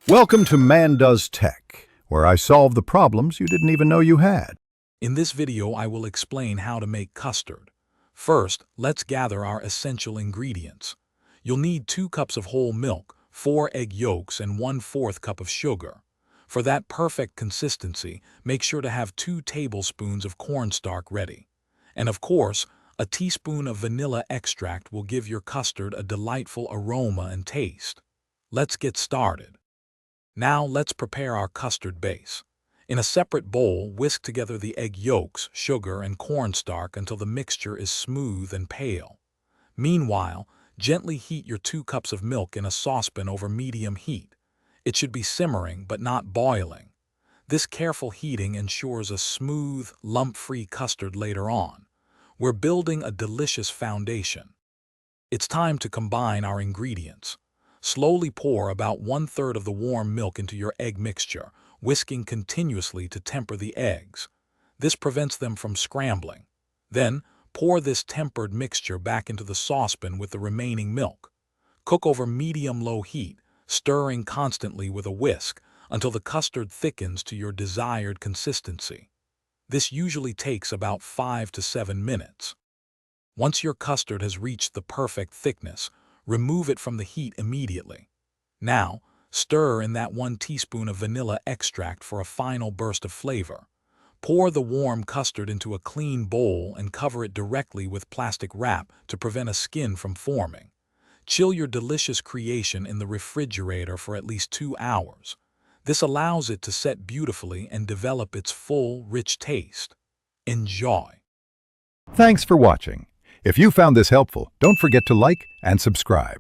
Welcome to Man Does Tech, where I solve the problems you didn't even know you had. In this video, I will explain how to make custard. First, let's gather our essential ingredients. You'll need 2 cups of whole milk, 4 egg yolks, and 1/4 cup of sugar. For that perfect consistency, make sure to have 2 tablespoons of cornstarch ready. And of course, a teaspoon of vanilla extract will give your custard a delightful aroma and taste. Let's get started. Now let's prepare our custard base. In a separate bowl, whisk together the egg yolks, sugar, and cornstarch until the mixture is smooth and pale. Meanwhile, gently heat your 2 cups of milk in a saucepan over medium heat. It should be simmering but not boiling. This careful heating ensures a smooth, lump-free custard later on. We're building a delicious foundation. It's time to combine our ingredients. Slowly pour about 1/3 of the warm milk into your egg mixture, whisking continuously to temper the eggs. This prevents them from scrambling. Then, pour this tempered mixture back into the saucepan with the remaining milk. Cook over medium-low heat, stirring constantly with a whisk until the custard thickens to your desired consistency. This usually takes about 5 to 7 minutes. Once your custard has reached the perfect thickness, remove it from the heat immediately. Now, stir in that 1 teaspoon of vanilla extract for a final burst of flavor. Pour the warm custard into a clean bowl and cover it directly with plastic wrap to prevent a skin from forming. Chill your delicious creation in the refrigerator for at least 2 hours. This allows it to set beautifully and develop its full, rich taste. Enjoy! Thanks for watching. If you found this helpful, don't forget to like and subscribe.